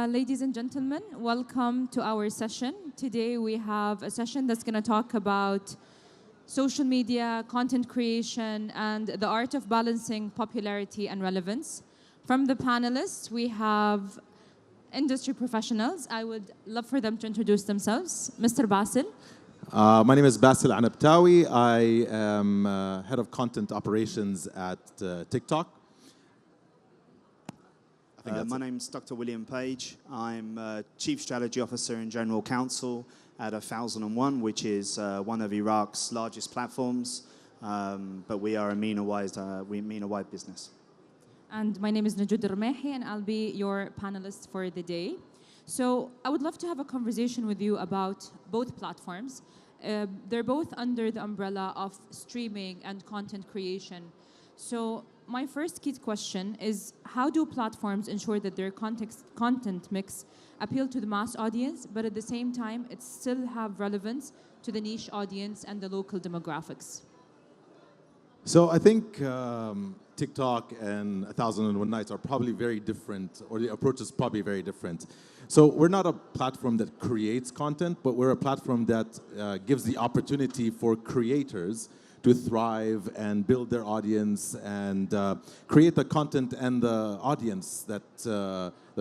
Ladies and gentlemen, welcome to our session. Today we have a session that's going to talk about social media, content creation, and the art of balancing popularity and relevance. From the panelists, we have industry professionals. I would love for them to introduce themselves. Mr. Basil. My name is Basil Anabtawi. I am head of content operations at TikTok. My name's Dr. William Page. I'm Chief Strategy Officer and General Counsel at 1001, which is one of Iraq's largest platforms, but we are a MENA-wide business. And my name is Najud Rumehi, and I'll be your panelist for the day. So I would love to have a conversation with you about both platforms. They're both under the umbrella of streaming and content creation. So my first key question is, how do platforms ensure that their content mix appeal to the mass audience, but at the same time, it still have relevance to the niche audience and the local demographics? So I think TikTok and 1001 Nights are probably very different, or the approach is probably very different. So we're not a platform that creates content, but we're a platform that gives the opportunity for creators to thrive and build their audience and create the content and the audience that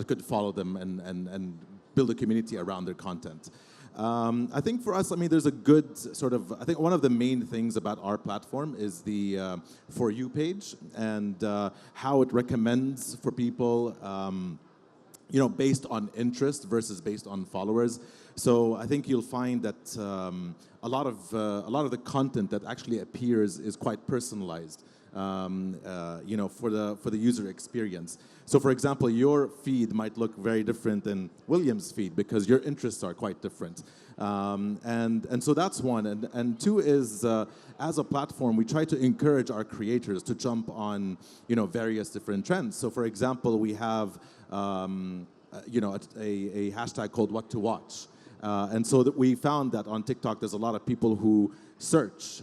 could follow them and build a community around their content. I think for us, I mean, there's a good sort of, I think one of the main things about our platform is the For You page and how it recommends for people, based on interest versus based on followers. So I think you'll find that a lot of the content that actually appears is quite personalized, for the user experience. So, for example, your feed might look very different than William's feed because your interests are quite different, and so that's one. And two is as a platform, we try to encourage our creators to jump on various different trends. So, for example, we have a hashtag called What to Watch. And so that we found that on TikTok, there's a lot of people who search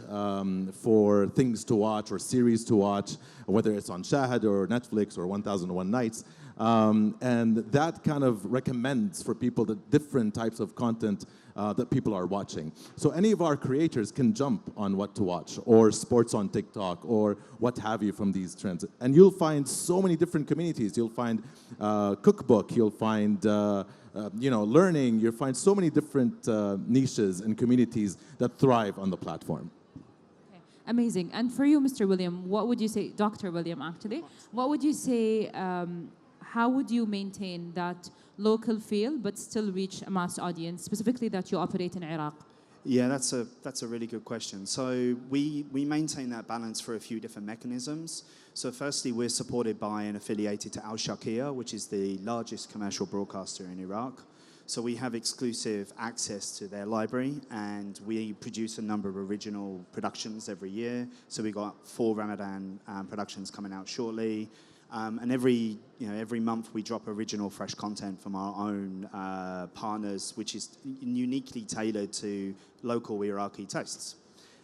for things to watch or series to watch, whether it's on Shahad or Netflix or 1001 Nights. And that kind of recommends for people the different types of content that people are watching. So any of our creators can jump on What to Watch or sports on TikTok or what have you from these trends. And you'll find so many different communities. You'll find cookbook, you'll find learning, you'll find so many different niches and communities that thrive on the platform. Okay. Amazing. And for you, Mr. William, what would you say, Dr. William actually, what would you say, how would you maintain that local feel but still reach a mass audience, specifically that you operate in Iraq? Yeah, that's a really good question. So we maintain that balance for a few different mechanisms. So firstly, we're supported by and affiliated to Al Sharqiya, which is the largest commercial broadcaster in Iraq. So we have exclusive access to their library, and we produce a number of original productions every year. So we got 4 Ramadan productions coming out shortly. And every month we drop original fresh content from our own partners, which is uniquely tailored to local Iraqi tastes.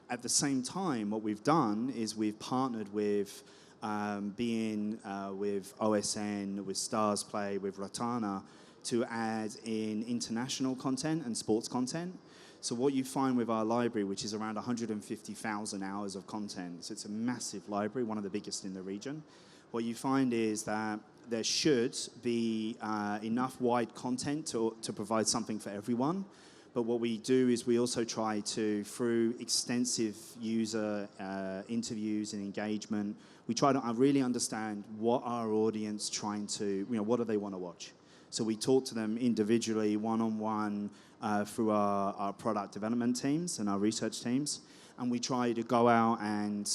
At the same time, what we've done is we've partnered with with OSN, with Stars Play, with Rotana to add in international content and sports content. So what you find with our library, which is around 150,000 hours of content, so it's a massive library, one of the biggest in the region. What you find is that there should be enough wide content to provide something for everyone. But what we do is we also try to, through extensive user interviews and engagement, we try to really understand what our audience trying to, what do they want to watch? So we talk to them individually, one-on-one, through our product development teams and our research teams. And we try to go out and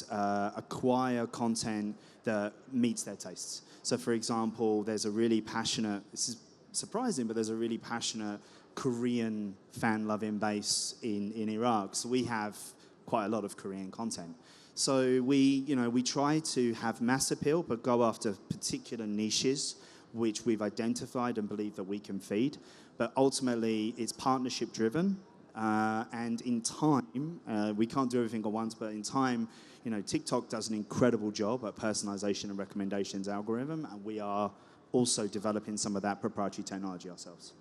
acquire content that meets their tastes. So for example, there's a really passionate, this is surprising, but there's a really passionate Korean fan-loving base in Iraq. So we have quite a lot of Korean content. So we try to have mass appeal, but go after particular niches which we've identified and believe that we can feed. But ultimately, it's partnership driven. And in time, we can't do everything at once, but in time, TikTok does an incredible job at personalization and recommendations algorithm, and we are also developing some of that proprietary technology ourselves.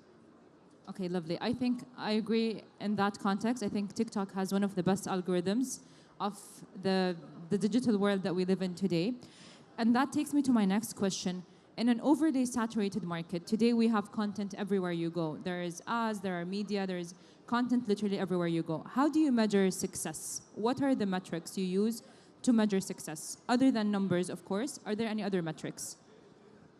Okay, lovely. I think I agree in that context. I think TikTok has one of the best algorithms of the digital world that we live in today. And that takes me to my next question. In an overly saturated market, today we have content everywhere you go. There is ads, there are media, there is content literally everywhere you go. How do you measure success? What are the metrics you use to measure success? Other than numbers, of course, are there any other metrics?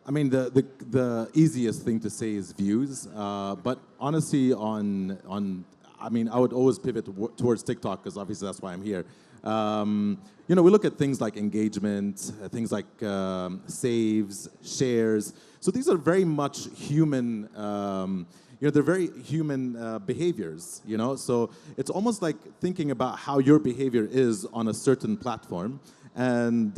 I mean, the easiest thing to say is views, but honestly, I mean, I would always pivot towards TikTok because obviously that's why I'm here. You know, we look at things like engagement, things like saves, shares. So these are very much human. You know, they're very human behaviors. You know, so it's almost like thinking about how your behavior is on a certain platform, and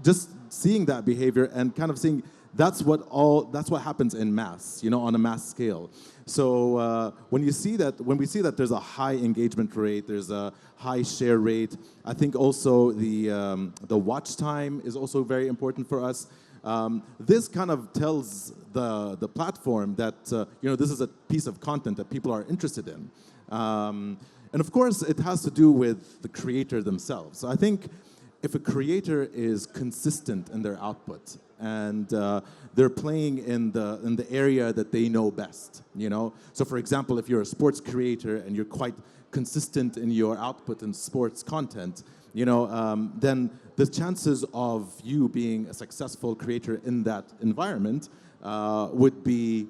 just seeing that behavior and kind of seeing that's what happens in mass, you know, on a mass scale. So when we see that there's a high engagement rate, there's a high share rate. I think also the watch time is also very important for us. This kind of tells the platform that you know, this is a piece of content that people are interested in, and of course it has to do with the creator themselves. So I think if a creator is consistent in their output and they're playing in the area that they know best, you know. So for example, if you're a sports creator and you're quite consistent in your output in sports content, you know, then the chances of you being a successful creator in that environment would be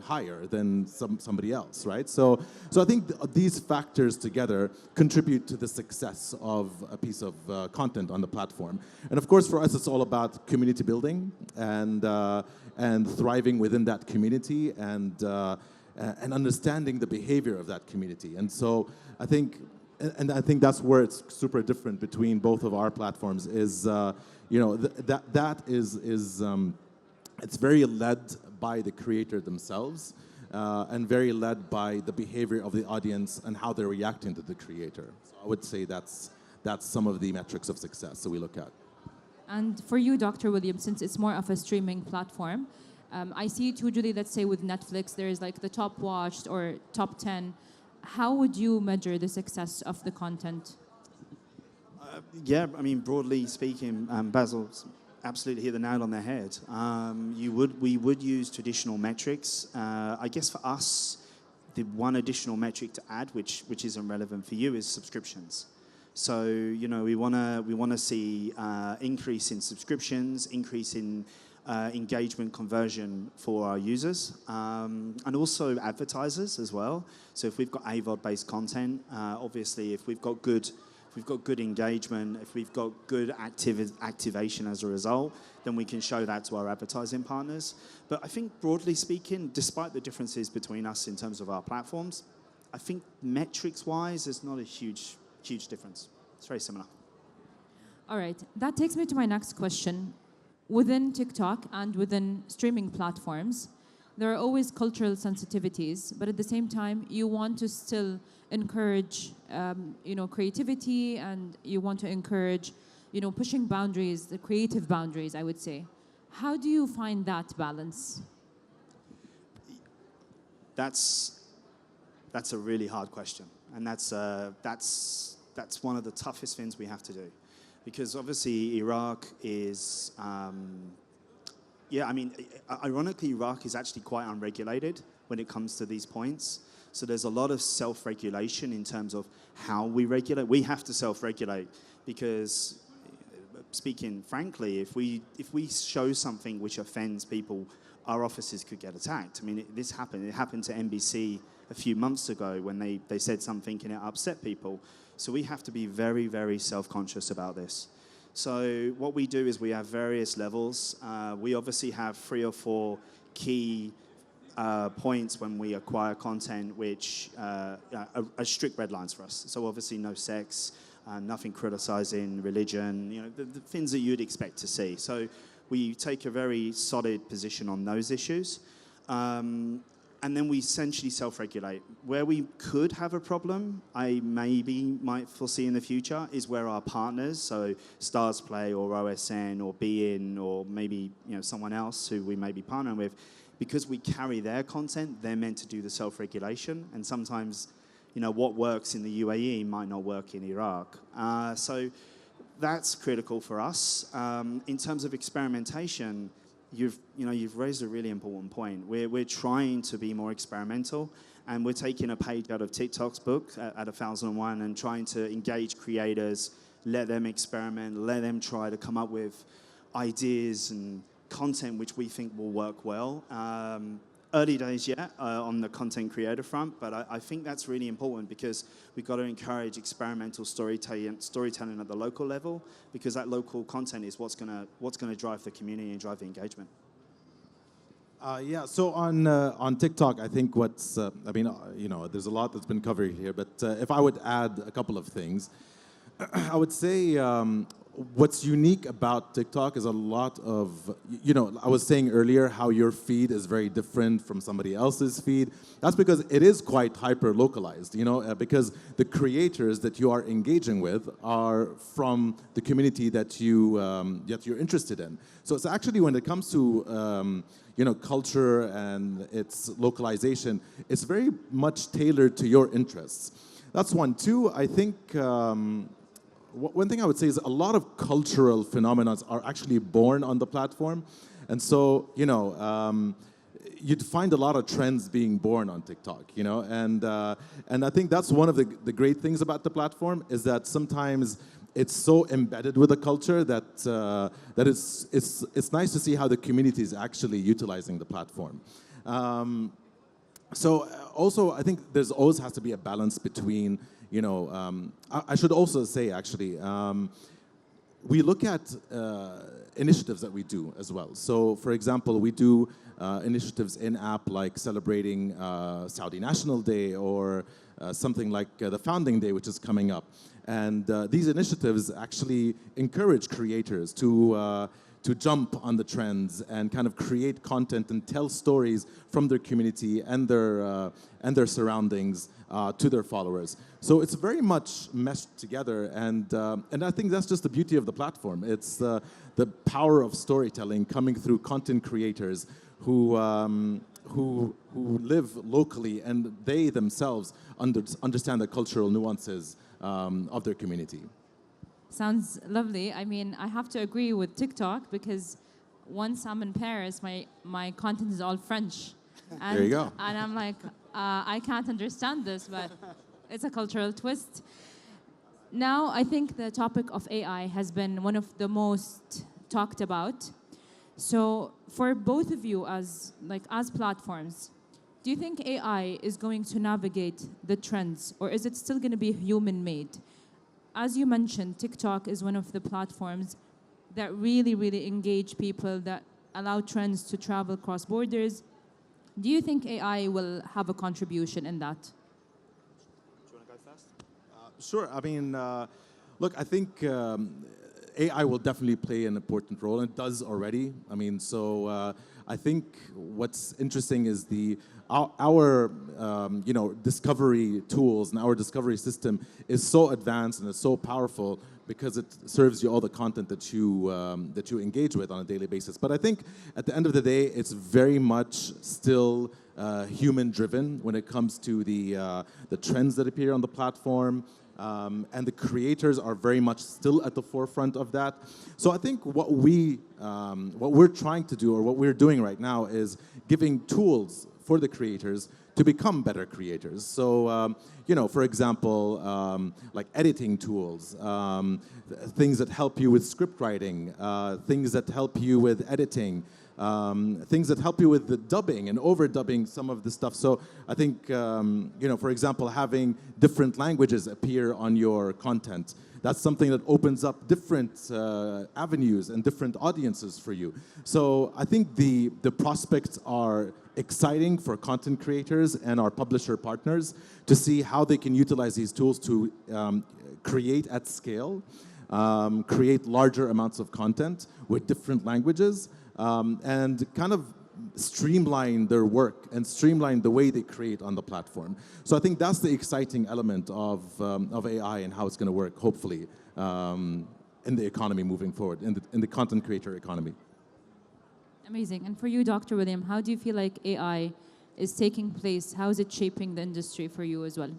higher than somebody else, right? So I think these factors together contribute to the success of a piece of content on the platform. And of course, for us, it's all about community building and thriving within that community and understanding the behavior of that community. And so I think that's where it's super different between both of our platforms. Is you know, that is it's very led by the creator themselves and very led by the behavior of the audience and how they're reacting to the creator. So I would say that's some of the metrics of success that we look at. And for you, Dr. Williams, since it's more of a streaming platform, I see it usually, let's say with Netflix, there is like the top watched or top 10. How would you measure the success of the content? Yeah, I mean, broadly speaking, Basil's absolutely hit the nail on the head. We would use traditional metrics. I guess for us, the one additional metric to add, which isn't relevant for you, is subscriptions. So you know, we wanna see increase in subscriptions, increase in engagement conversion for our users, and also advertisers as well. So if we've got AVOD-based content, obviously, if we've got good engagement, if we've got good activation as a result, then we can show that to our advertising partners. But I think broadly speaking, despite the differences between us in terms of our platforms, I think metrics-wise, there's not a huge difference. It's very similar. All right, that takes me to my next question. Within TikTok and within streaming platforms, there are always cultural sensitivities, but at the same time, you want to still encourage, you know, creativity, and you want to encourage, you know, pushing boundaries, the creative boundaries, I would say. How do you find that balance? That's a really hard question, and that's one of the toughest things we have to do, because obviously Iraq is. Yeah, I mean, ironically, Iraq is actually quite unregulated when it comes to these points. So there's a lot of self-regulation in terms of how we regulate. We have to self-regulate because, speaking frankly, if we show something which offends people, our offices could get attacked. I mean, this happened. It happened to NBC a few months ago when they said something and it upset people. So we have to be very, very self-conscious about this. So what we do is we have various levels. We obviously have 3 or 4 key points when we acquire content which are strict red lines for us. So obviously no sex, nothing criticizing religion, you know, the things that you'd expect to see. So we take a very solid position on those issues. and then we essentially self-regulate. Where we could have a problem, I maybe might foresee in the future, is where our partners, so Starzplay or OSN or Bein or maybe someone else who we may be partnering with, because we carry their content, they're meant to do the self-regulation, and sometimes what works in the UAE might not work in Iraq. So that's critical for us. In terms of experimentation, you've raised a really important point. We're trying to be more experimental, and we're taking a page out of TikTok's book at 1001 and trying to engage creators, let them experiment, let them try to come up with ideas and content which we think will work well. Early days yet on the content creator front, but I think that's really important because we've got to encourage experimental storytelling at the local level, because that local content is what's gonna drive the community and drive the engagement. Yeah, so on TikTok, I think there's a lot that's been covered here, but if I would add a couple of things, I would say what's unique about TikTok is a lot of, I was saying earlier how your feed is very different from somebody else's feed. That's because it is quite hyper-localized, because the creators that you are engaging with are from the community that you're interested in. So it's actually, when it comes to culture and its localization, it's very much tailored to your interests. That's one. Two, I think one thing I would say is a lot of cultural phenomena are actually born on the platform. And so, you'd find a lot of trends being born on TikTok, and I think that's one of the great things about the platform, is that sometimes it's so embedded with the culture that it's nice to see how the community is actually utilizing the platform. So also, I think there's always has to be a balance between, I should also say, actually, we look at initiatives that we do as well. So, for example, we do initiatives in-app, like celebrating Saudi National Day, or something like the Founding Day, which is coming up. And these initiatives actually encourage creators to jump on the trends and kind of create content and tell stories from their community and their surroundings to their followers. So it's very much meshed together, and I think that's just the beauty of the platform. It's the power of storytelling coming through content creators who live locally, and they themselves understand the cultural nuances of their community. Sounds lovely. I mean, I have to agree with TikTok, because once I'm in Paris, my content is all French. And, there you go. And I'm like, I can't understand this, but it's a cultural twist. Now, I think the topic of AI has been one of the most talked about. So for both of you as platforms, do you think AI is going to navigate the trends, or is it still going to be human-made? As you mentioned, TikTok is one of the platforms that really, really engage people, that allow trends to travel across borders. Do you think AI will have a contribution in that? Do you want to go first? Sure. I mean, look, I think AI will definitely play an important role, and it does already. I mean, so I think what's interesting is our discovery tools and our discovery system is so advanced and is so powerful because it serves you all the content that you engage with on a daily basis. But I think at the end of the day, it's very much still human-driven when it comes to the trends that appear on the platform. And the creators are very much still at the forefront of that. So I think what we're trying to do, or what we're doing right now, is giving tools for the creators to become better creators. So, for example, like editing tools, things that help you with script writing, things that help you with editing, things that help you with the dubbing and overdubbing some of the stuff. So I think, for example, having different languages appear on your content, that's something that opens up different avenues and different audiences for you. So I think the prospects are exciting for content creators and our publisher partners to see how they can utilize these tools to create at scale, create larger amounts of content with different languages, and kind of streamline their work and streamline the way they create on the platform. So I think that's the exciting element of AI and how it's going to work, hopefully, in the economy moving forward, in the content creator economy. Amazing. And for you, Dr. William, how do you feel like AI is taking place? How is it shaping the industry for you as well?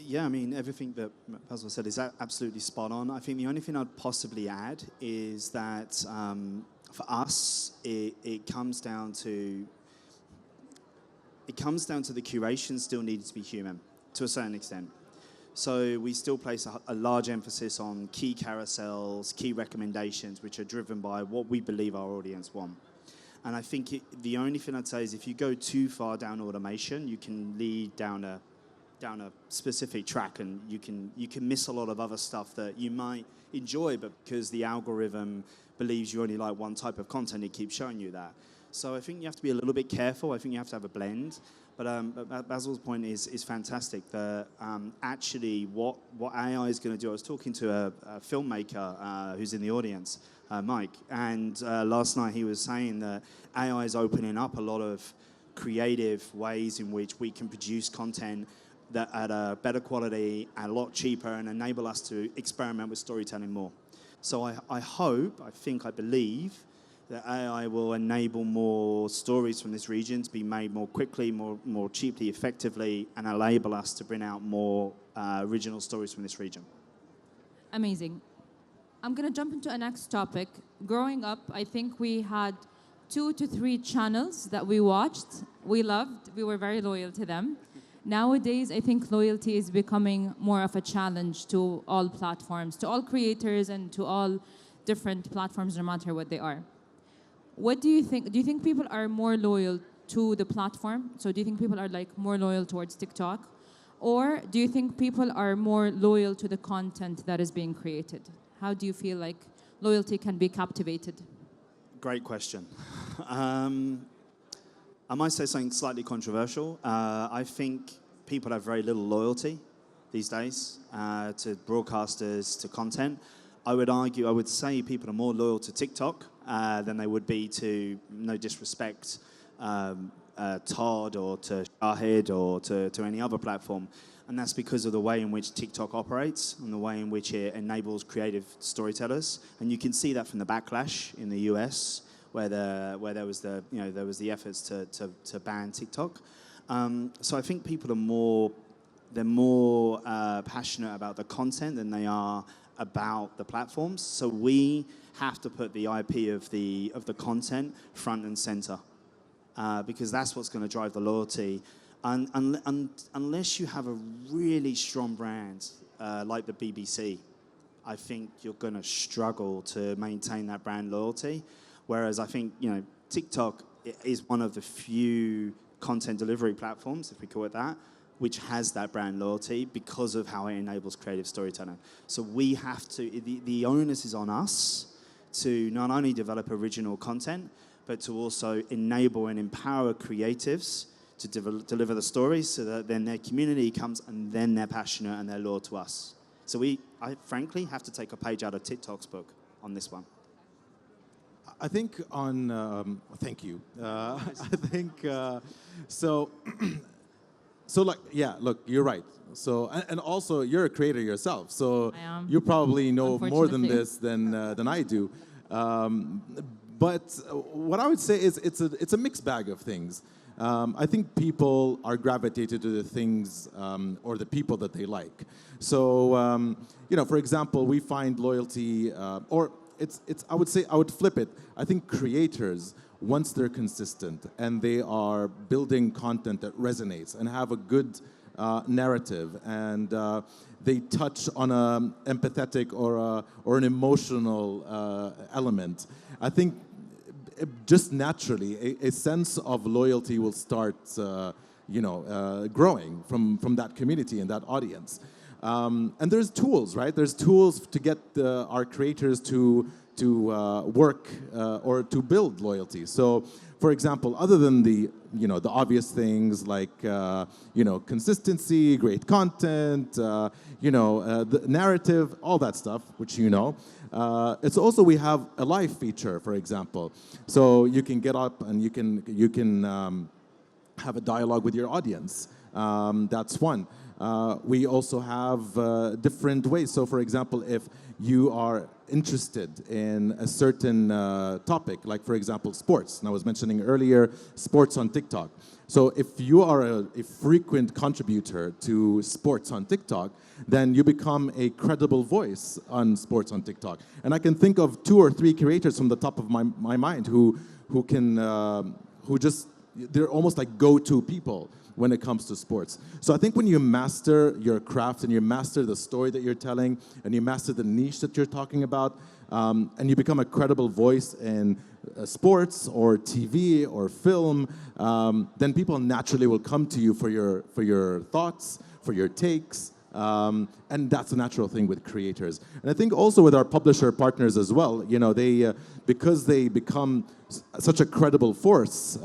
Yeah, I mean, everything that Basil said is absolutely spot on. I think the only thing I'd possibly add is that for us, it comes down to the curation still needs to be human to a certain extent. So we still place a large emphasis on key carousels, key recommendations, which are driven by what we believe our audience want. And I think the only thing I'd say is if you go too far down automation, you can lead down a specific track, and you can miss a lot of other stuff that you might enjoy, but because the algorithm believes you only like one type of content, it keeps showing you that. So I think you have to be a little bit careful. I think you have to have a blend. But Basil's point is fantastic. Actually, what AI is going to do, I was talking to a filmmaker who's in the audience, Mike, and last night he was saying that AI is opening up a lot of creative ways in which we can produce content that at a better quality and a lot cheaper and enable us to experiment with storytelling more. So I hope, I believe, that AI will enable more stories from this region to be made more quickly, more cheaply, effectively, and enable us to bring out more original stories from this region. Amazing. I'm going to jump into a next topic. Growing up, I think we had 2 to 3 channels that we watched, we loved, we were very loyal to them. Nowadays, I think loyalty is becoming more of a challenge to all platforms, to all creators, and to all different platforms, no matter what they are. What do you think? Do you think people are more loyal to the platform? So do you think people are like more loyal towards TikTok? Or do you think people are more loyal to the content that is being created? How do you feel like loyalty can be captivated? Great question. I might say something slightly controversial. I think people have very little loyalty these days to broadcasters, to content. I would say people are more loyal to TikTok than they would be to, no disrespect, Todd or to Shahid or to any other platform. And that's because of the way in which TikTok operates and the way in which it enables creative storytellers. And you can see that from the backlash in the US, where there was the efforts to ban TikTok. So I think people are more passionate about the content than they are about the platforms. So we have to put the IP of the content front and center, because that's what's going to drive the loyalty. Unless you have a really strong brand like the BBC, I think you're going to struggle to maintain that brand loyalty. Whereas I think TikTok is one of the few content delivery platforms, if we call it that, which has that brand loyalty because of how it enables creative storytelling. So we have to, the onus is on us to not only develop original content, but to also enable and empower creatives to deliver the stories so that then their community comes and then they're passionate and they're loyal to us. So I frankly have to take a page out of TikTok's book on this one. I think thank you. I think, so like, yeah, look, you're right. So, and also you're a creator yourself. So I am. you probably know more than Unfortunately. this than I do. But what I would say is it's a mixed bag of things. I think people are gravitated to the things or the people that they like. So, for example, we find loyalty, or I would say, I would flip it. I think creators, once they're consistent and they are building content that resonates and have a good narrative and they touch on an empathetic or an emotional element, I think just naturally a sense of loyalty will start growing from that community and that audience. And there's tools, right? There's tools to get our creators to work or to build loyalty. So, for example, other than the obvious things like consistency, great content, the narrative, all that stuff, which it's also we have a live feature, for example, so you can get up and you can have a dialogue with your audience. That's one. We also have different ways. So, for example, if you are interested in a certain topic, like, for example, sports, and I was mentioning earlier, sports on TikTok. So if you are a frequent contributor to sports on TikTok, then you become a credible voice on sports on TikTok. And I can think of 2 or 3 creators from the top of my mind who they're almost like go-to people when it comes to sports. So I think when you master your craft and you master the story that you're telling and you master the niche that you're talking about, and you become a credible voice in sports or TV or film, then people naturally will come to you for your thoughts, for your takes, and that's a natural thing with creators. And I think also with our publisher partners as well, they because they become such a credible force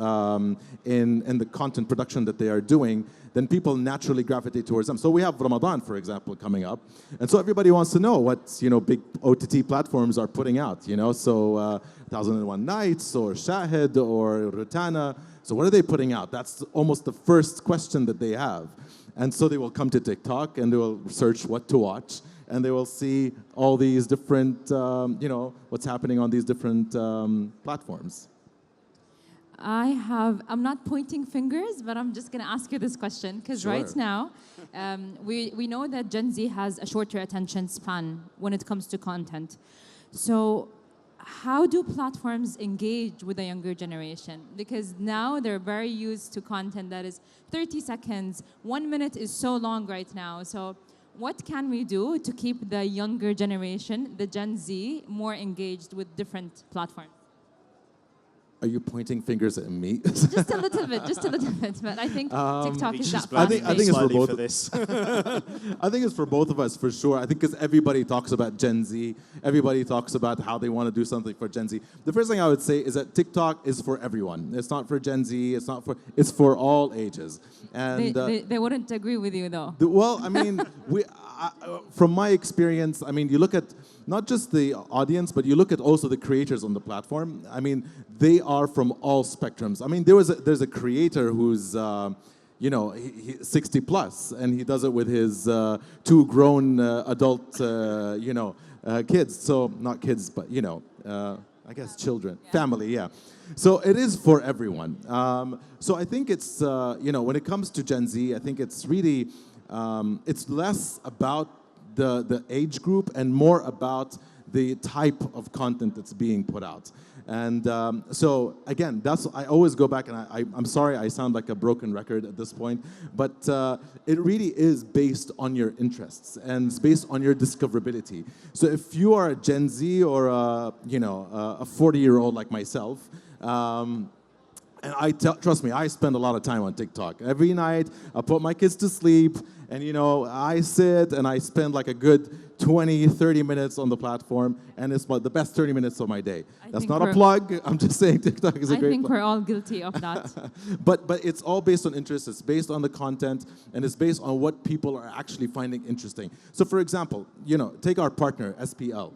in the content production that they are doing, then people naturally gravitate towards them. So we have Ramadan, for example, coming up, and so everybody wants to know what big OTT platforms are putting out. So 1001 Nights or Shahid or Rotana. So what are they putting out? That's almost the first question that they have. And so they will come to TikTok and they will search what to watch, and they will see all these different, what's happening on these different platforms. I'm not pointing fingers, but I'm just going to ask you this question, because Sure. right now, we know that Gen Z has a shorter attention span when it comes to content. So how do platforms engage with the younger generation? Because now they're very used to content that is 30 seconds. 1 minute is so long right now. So what can we do to keep the younger generation, the Gen Z, more engaged with different platforms? Are you pointing fingers at me? Just a little bit. But I think TikTok He's is just that blaming I me think it's for slightly both. for this. I think it's for both of us, for sure. I think because everybody talks about Gen Z, everybody talks about how they want to do something for Gen Z. The first thing I would say is that TikTok is for everyone. It's not for Gen Z. It's for all ages. And they wouldn't agree with you, though. well, I mean, from my experience, I mean, you look at not just the audience, but you look at also the creators on the platform. I mean, they are from all spectrums. I mean, there's a creator who's, he 60 plus, and he does it with his 2 grown adult, kids. So not kids, but I guess children, family, yeah. So it is for everyone. So I think it's, when it comes to Gen Z, I think it's really, it's less about the age group and more about the type of content that's being put out. And so again, I always go back, and I'm sorry I sound like a broken record at this point, but it really is based on your interests and it's based on your discoverability. So if you are a Gen Z or a 40-year-old like myself, and trust me, I spend a lot of time on TikTok. Every night, I put my kids to sleep, and I sit and I spend like a good 20, 30 minutes on the platform, and it's the best 30 minutes of my day. That's not a plug. I'm just saying TikTok is a great I think plug. we're all guilty of that. But it's all based on interest. It's based on the content, and it's based on what people are actually finding interesting. So, for example, take our partner SPL.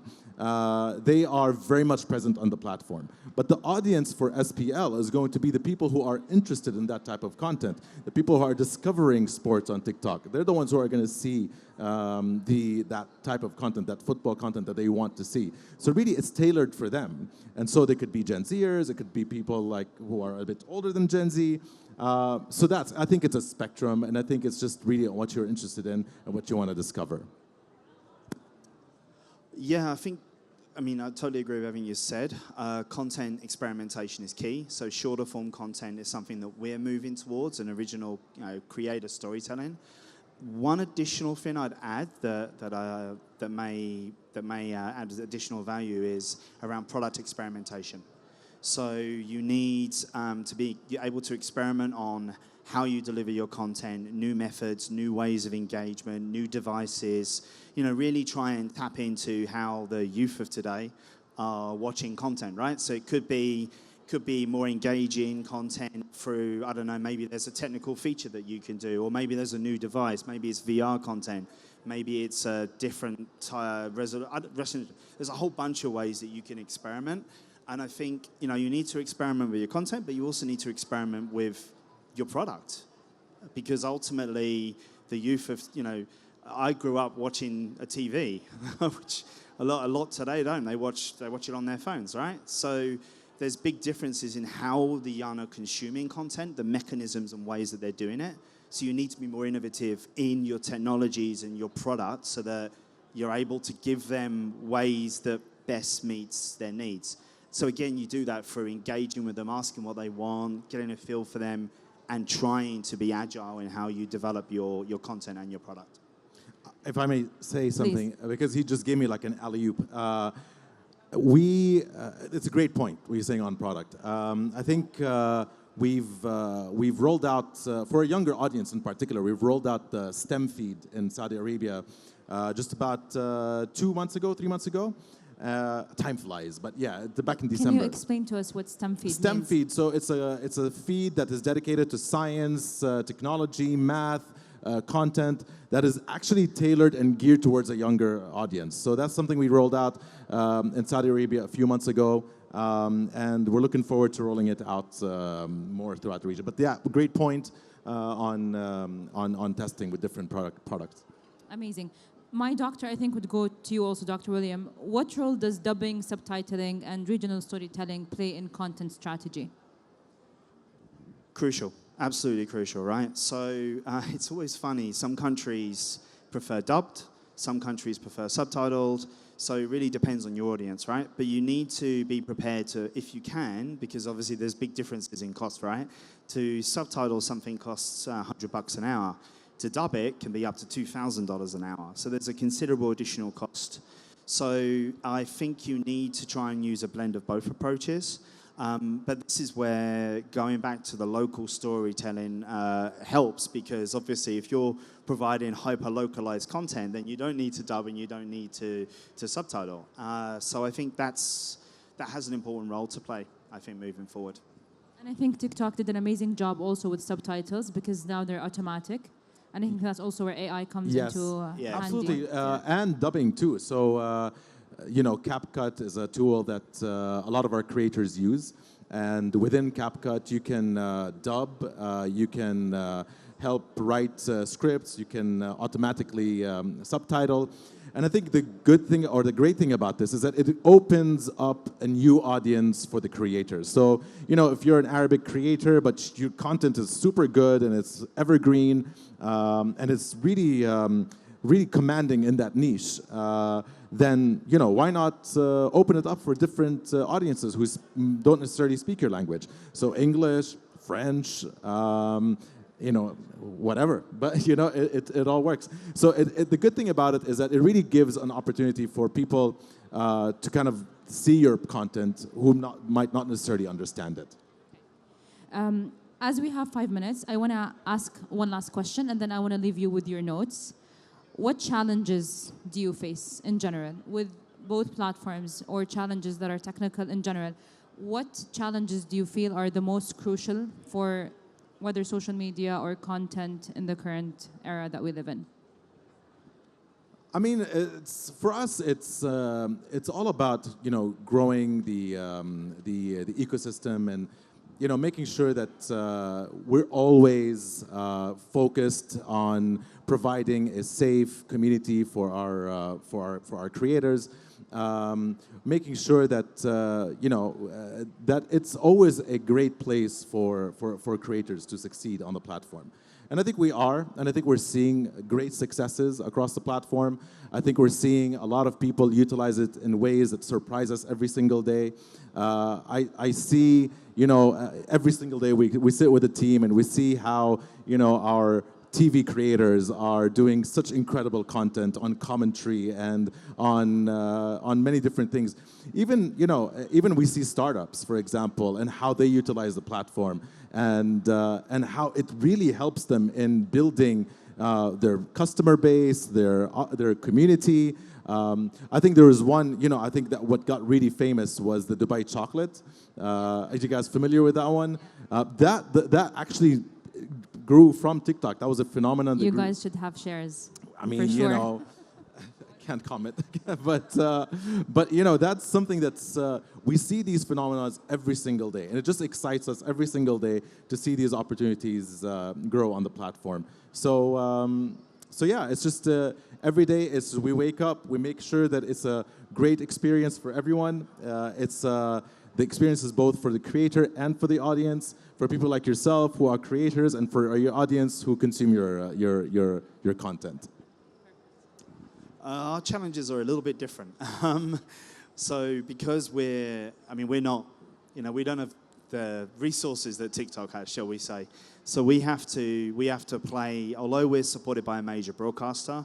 They are very much present on the platform. But the audience for SPL is going to be the people who are interested in that type of content, the people who are discovering sports on TikTok. They're the ones who are going to see that type of content, that football content that they want to see. So really, it's tailored for them. And so they could be Gen Zers, it could be people who are a bit older than Gen Z. So I think it's a spectrum, and I think it's just really what you're interested in and what you want to discover. Yeah, I totally agree with everything you said. Content experimentation is key. So shorter form content is something that we're moving towards, an original, creator storytelling. One additional thing I'd add that may add additional value is around product experimentation. So you need to be able to experiment on how you deliver your content, new methods, new ways of engagement, new devices. Really try and tap into how the youth of today are watching content, right? So it could be more engaging content through, I don't know, maybe there's a technical feature that you can do, or maybe there's a new device, maybe it's VR content, maybe it's a different resolution. There's a whole bunch of ways that you can experiment. And I think, you need to experiment with your content, but you also need to experiment with your product. Because ultimately, the youth of, I grew up watching a TV, which a lot today don't. They watch it on their phones, right? So there's big differences in how the young are consuming content, the mechanisms and ways that they're doing it. So you need to be more innovative in your technologies and your products so that you're able to give them ways that best meets their needs. So again, you do that through engaging with them, asking what they want, getting a feel for them, and trying to be agile in how you develop your content and your product. If I may say something, Please. because he just gave me like an alley-oop. It's a great point what you're saying on product. I think we've rolled out, for a younger audience in particular, we've rolled out the STEM feed in Saudi Arabia just about 3 months ago. Time flies, but yeah, back in December. Can you explain to us what STEM feed STEM means? feed, so it's a feed that is dedicated to science, technology, math, content that is actually tailored and geared towards a younger audience. So that's something we rolled out in Saudi Arabia a few months ago, and we're looking forward to rolling it out more throughout the region. But yeah, great point on testing with different products. Amazing. My doctor, I think, would go to you also, Dr. William. What role does dubbing, subtitling, and regional storytelling play in content strategy? Crucial, absolutely crucial, right? So it's always funny. Some countries prefer dubbed, some countries prefer subtitled. So it really depends on your audience, right? But you need to be prepared to, if you can, because obviously there's big differences in cost, right? To subtitle something costs $100 an hour. To dub it can be up to $2,000 an hour. So there's a considerable additional cost. So I think you need to try and use a blend of both approaches. But this is where going back to the local storytelling helps, because obviously if you're providing hyper-localized content, then you don't need to dub and you don't need to subtitle. So I think that has an important role to play, I think, moving forward. And I think TikTok did an amazing job also with subtitles, because now they're automatic. And I think that's also where AI comes into handy. Absolutely, and dubbing too. So, CapCut is a tool that a lot of our creators use, and within CapCut you can dub, you can help write scripts, you can automatically subtitle. And I think the good thing or the great thing about this is that it opens up a new audience for the creators. So, if you're an Arabic creator, but your content is super good and it's evergreen, and it's really, really commanding in that niche, then, why not open it up for different audiences who don't necessarily speak your language? So English, French, whatever, but it all works. So the good thing about it is that it really gives an opportunity for people to kind of see your content who might not necessarily understand it. As we have 5 minutes, I want to ask one last question, and then I want to leave you with your notes. What challenges do you face in general with both platforms, or challenges that are technical in general? What challenges do you feel are the most crucial for whether social media or content in the current era that we live in? I mean, for us, it's all about growing the ecosystem and making sure that we're always focused on providing a safe community for our creators. Making sure that that it's always a great place for creators to succeed on the platform. And I think we are, and I think we're seeing great successes across the platform. I think we're seeing a lot of people utilize it in ways that surprise us every single day. I see, every single day we sit with the team and we see how, our TV creators are doing such incredible content on commentary and on many different things. Even even we see startups, for example, and how they utilize the platform and how it really helps them in building their customer base, their community. I think there was one, I think that what got really famous was the Dubai chocolate. Are you guys familiar with that one? That actually grew from TikTok. That was a phenomenon. You guys should have shares. I mean, for sure. I can't comment, but that's something that's we see these phenomena every single day, and it just excites us every single day to see these opportunities grow on the platform. So yeah, it's just every day. We wake up, we make sure that it's a great experience for everyone. The experience is both for the creator and for the audience, for people like yourself who are creators, and for your audience who consume your content. Our challenges are a little bit different. So because we're not, we don't have the resources that TikTok has, shall we say. So we have to play, although we're supported by a major broadcaster,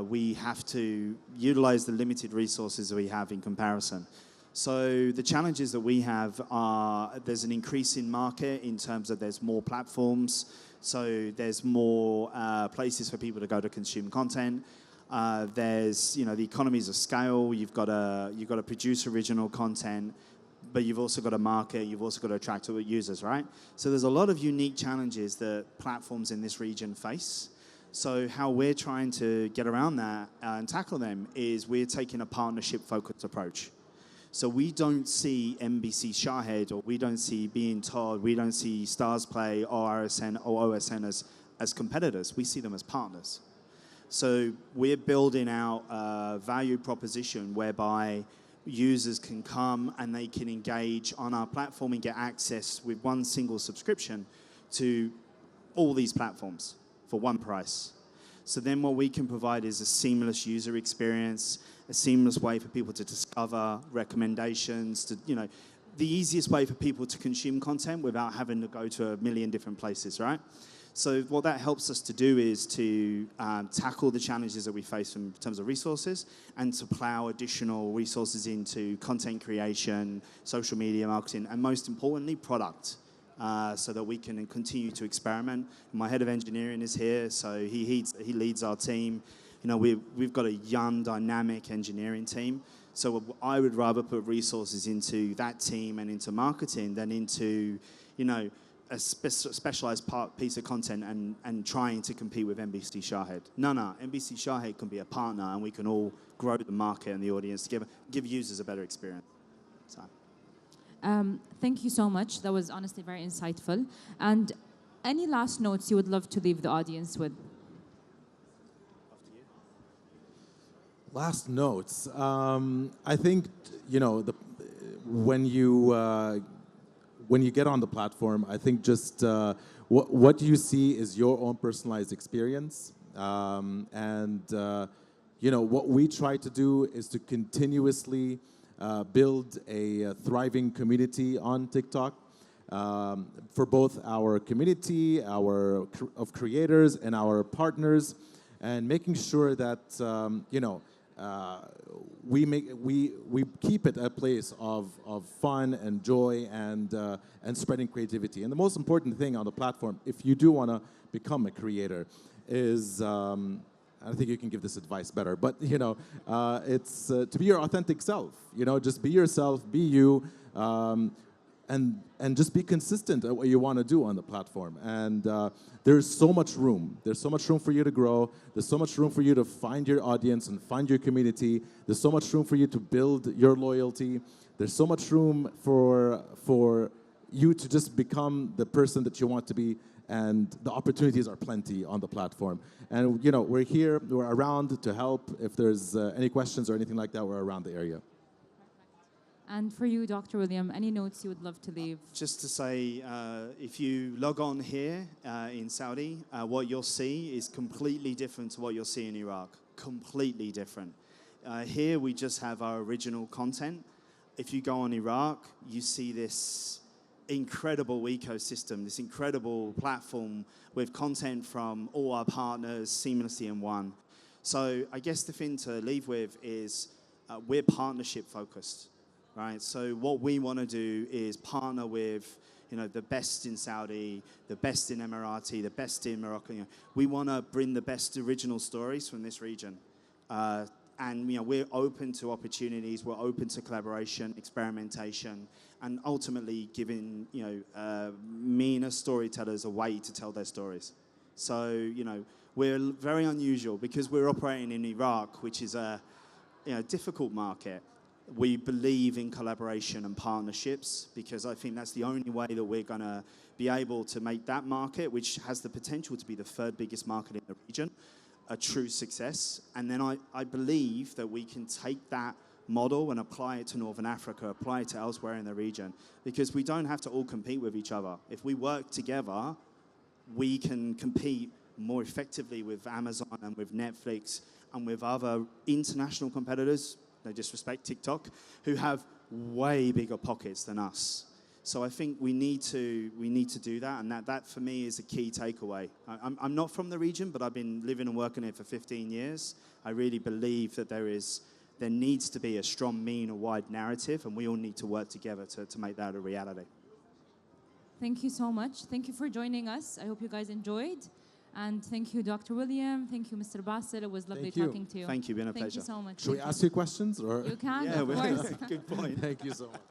we have to utilize the limited resources that we have in comparison. So the challenges that we have are there's an increase in market in terms of there's more platforms, so there's more places for people to go to consume content. There's the economies of scale. You've got to produce original content, but you've also got to market. You've also got to attract users, right? So there's a lot of unique challenges that platforms in this region face. So how we're trying to get around that and tackle them is we're taking a partnership-focused approach. So we don't see NBC Shahid, or we don't see Being Told, we don't see Starzplay or RSN or OSN as competitors. We see them as partners. So we're building out a value proposition whereby users can come and they can engage on our platform and get access with one single subscription to all these platforms for one price. So then what we can provide is a seamless user experience, a seamless way for people to discover recommendations, the easiest way for people to consume content without having to go to a million different places, right? So what that helps us to do is to tackle the challenges that we face in terms of resources and to plow additional resources into content creation, social media marketing, and most importantly, product, so that we can continue to experiment. My head of engineering is here, so he leads our team. We've got a young, dynamic engineering team. So I would rather put resources into that team and into marketing than into, a specialized piece of content and trying to compete with NBC Shahid. No, NBC Shahid can be a partner and we can all grow the market and the audience to give users a better experience. So. Thank you so much. That was honestly very insightful. And any last notes you would love to leave the audience with? Last notes. I think, when you get on the platform, I think just what you see is your own personalized experience. What we try to do is to continuously build a thriving community on TikTok for both our community, of creators and our partners, and making sure that, we keep it a place of fun and joy and spreading creativity. And the most important thing on the platform, if you do want to become a creator, is I think you can give this advice better, but it's to be your authentic self. Just be yourself, be you, and just be consistent at what you want to do on the platform. And there's so much room. There's so much room for you to grow. There's so much room for you to find your audience and find your community. There's so much room for you to build your loyalty. There's so much room for you to just become the person that you want to be. And the opportunities are plenty on the platform. And we're here, we're around to help. If there's any questions or anything like that, we're around the area. And for you, Dr. William, any notes you would love to leave? Just to say, if you log on here in Saudi, what you'll see is completely different to what you'll see in Iraq. Completely different. Here we just have our original content. If you go on Iraq, you see this incredible ecosystem, this incredible platform with content from all our partners seamlessly in one. So I guess the thing to leave with is we're partnership focused, right? So what we want to do is partner with the best in Saudi, the best in Emirati, the best in Morocco. We want to bring the best original stories from this region. And we're open to opportunities, we're open to collaboration, experimentation, and ultimately giving MENA storytellers a way to tell their stories. So we're very unusual because we're operating in Iraq, which is a difficult market. We believe in collaboration and partnerships because I think that's the only way that we're going to be able to make that market, which has the potential to be the third biggest market in the region, a true success. And then I believe that we can take that model and apply it to Northern Africa, apply it to elsewhere in the region, because we don't have to all compete with each other. If we work together, we can compete more effectively with Amazon and with Netflix and with other international competitors, no disrespect, TikTok, who have way bigger pockets than us. So I think we need to do that, and that for me is a key takeaway. I'm not from the region, but I've been living and working here for 15 years. I really believe that there needs to be a strong MENA-wide narrative, and we all need to work together to make that a reality. Thank you so much. Thank you for joining us. I hope you guys enjoyed. And thank you, Dr. William. Thank you, Mr. Bassel. It was lovely talking to you. Thank you. Been a pleasure. Thank you so much. Should we ask you questions? Or? You can, Yeah, of course. good point. Thank you so much.